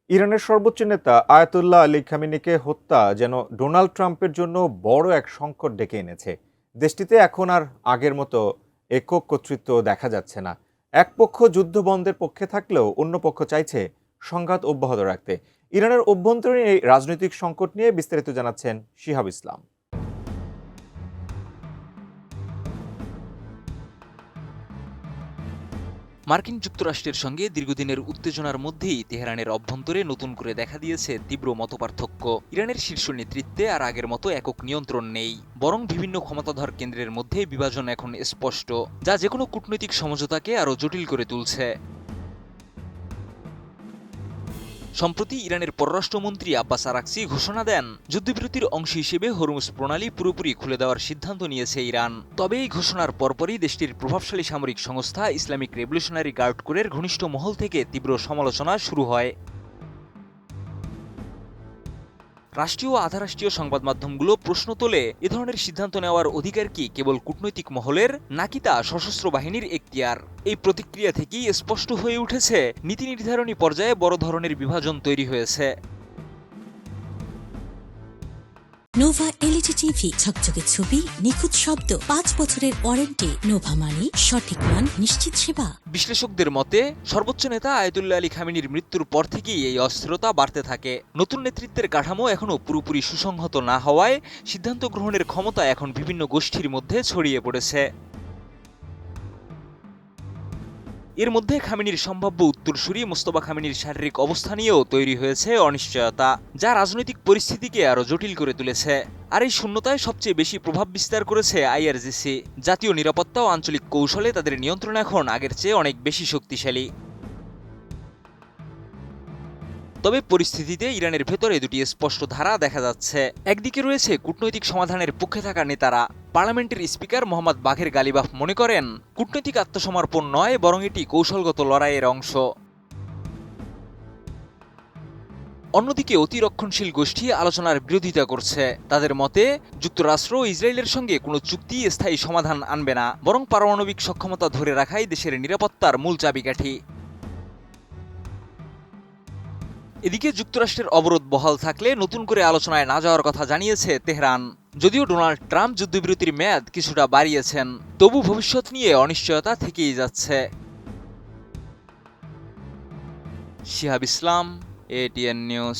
ইরানের সর্বোচ্চ নেতা আয়াতুল্লাহ আলী খামেনিকে হত্যা যেন ডোনাল্ড ট্রাম্পের জন্য বড় এক সংকট ডেকে এনেছে। দেশটিতে এখন আর আগের মতো একক কর্তৃত্ব দেখা যাচ্ছে না। এক পক্ষ যুদ্ধ বন্ধের পক্ষে থাকলেও অন্য পক্ষ চাইছে সংঘাত অব্যাহত রাখতে। ইরানের অভ্যন্তরীণ এই রাজনৈতিক সংকট নিয়ে বিস্তারিত জানাচ্ছেন শিহাব ইসলাম। মার্কিন যুক্তরাষ্ট্রের সঙ্গে দীর্ঘদিনের উত্তেজনার মধ্যেই তেহরানের অভ্যন্তরে নতুন করে দেখা দিয়েছে তীব্র মতপার্থক্য। ইরানের শীর্ষ নেতৃত্বে আর আগের মতো একক নিয়ন্ত্রণ নেই, বরং বিভিন্ন ক্ষমতাধর কেন্দ্রের মধ্যে বিভাজন এখন স্পষ্ট, যা যেকোনো কূটনৈতিক সমঝোতাকে আরও জটিল করে তুলছে। সম্প্রতি ইরানের পররাষ্ট্রমন্ত্রী আব্বাস আরাকচি ঘোষণা দেন, যুদ্ধবিরতির অংশ হিসেবে হরমুজ প্রণালী পুরোপুরি খুলে দেওয়ার সিদ্ধান্ত নিয়েছে ইরান। তবে এই ঘোষণার পরপরই দেশটির প্রভাবশালী সামরিক সংস্থা ইসলামিক রেভলিউশনারি গার্ড কোরের ঘনিষ্ঠ মহল থেকে তীব্র সমালোচনা শুরু হয়। রাষ্ট্রীয় ও আধারাষ্ট্রীয় সংবাদ মাধ্যমগুলো প্রশ্ন তোলে, এ ধরনের সিদ্ধান্ত নেওয়ার অধিকার কি কেবল কূটনৈতিক মহলের, নাকি তা সশস্ত্র বাহিনীর এখতিয়ার? এই প্রতিক্রিয়া থেকেই স্পষ্ট হয়ে উঠেছে নীতি নির্ধারণী পর্যায়ে বড় ধরনের বিভাজন তৈরি হয়েছে। নোভা এলইডি টিভি, ঝকঝকে ছবি, নিখুঁত শব্দ, 5 বছরের ওয়ারেন্টি। নোভা মানে সঠিক মান, নিশ্চিত সেবা। বিশ্লেষকদের মতে, সর্বোচ্চ নেতা আয়াতুল্লাহ আলী খামেনির মৃত্যুর পর থেকেই এই অস্থিরতা বাড়তে থাকে। নতুন নেতৃত্বের কাঠামো এখনও পুরোপুরি সুসংহত না হওয়ায় সিদ্ধান্ত গ্রহণের ক্ষমতা এখন বিভিন্ন গোষ্ঠীর মধ্যে ছড়িয়ে পড়েছে। এর মধ্যে খামেনির সম্ভাব্য উত্তরসূরি মোস্তফা খামেনির শারীরিক অবস্থা নিয়েও তৈরি হয়েছে অনিশ্চয়তা, যা রাজনৈতিক পরিস্থিতিকে আরও জটিল করে তুলেছে। আর এই শূন্যতায় সবচেয়ে বেশি প্রভাব বিস্তার করেছে আইআরজিসি। জাতীয় নিরাপত্তা ও আঞ্চলিক কৌশলে তাদের নিয়ন্ত্রণ এখন আগের চেয়ে অনেক বেশি শক্তিশালী। তবে পরিস্থিতিতে ইরানের ভেতরে দুটি স্পষ্ট ধারা দেখা যাচ্ছে। একদিকে রয়েছে কূটনৈতিক সমাধানের পক্ষে থাকা নেতারা। পার্লামেন্টের স্পিকার মোহাম্মদ বাঘের গালিবাফ মনে করেন, কূটনৈতিক আত্মসমর্পণ নয়, বরং এটি কৌশলগত লড়াইয়ের অংশ। অন্যদিকে অতিরক্ষণশীল গোষ্ঠী আলোচনার বিরোধিতা করছে। তাদের মতে, যুক্তরাষ্ট্র ও ইসরায়েলের সঙ্গে কোনো চুক্তি স্থায়ী সমাধান আনবে না, বরং পারমাণবিক সক্ষমতা ধরে রাখাই দেশের নিরাপত্তার মূল চাবিকাঠি। এদিকে যুক্তরাষ্ট্রের অবরোধ বহাল থাকলে নতুন করে আলোচনায় না যাওয়ার কথা জানিয়েছে তেহরান। যদিও ডোনাল্ড ট্রাম্প যুদ্ধবিরতির মেয়াদ কিছুটা বাড়িয়েছেন, তবু ভবিষ্যৎ নিয়ে অনিশ্চয়তা থেকেই যাচ্ছে। শিহাব ইসলাম, এটিএন নিউজ।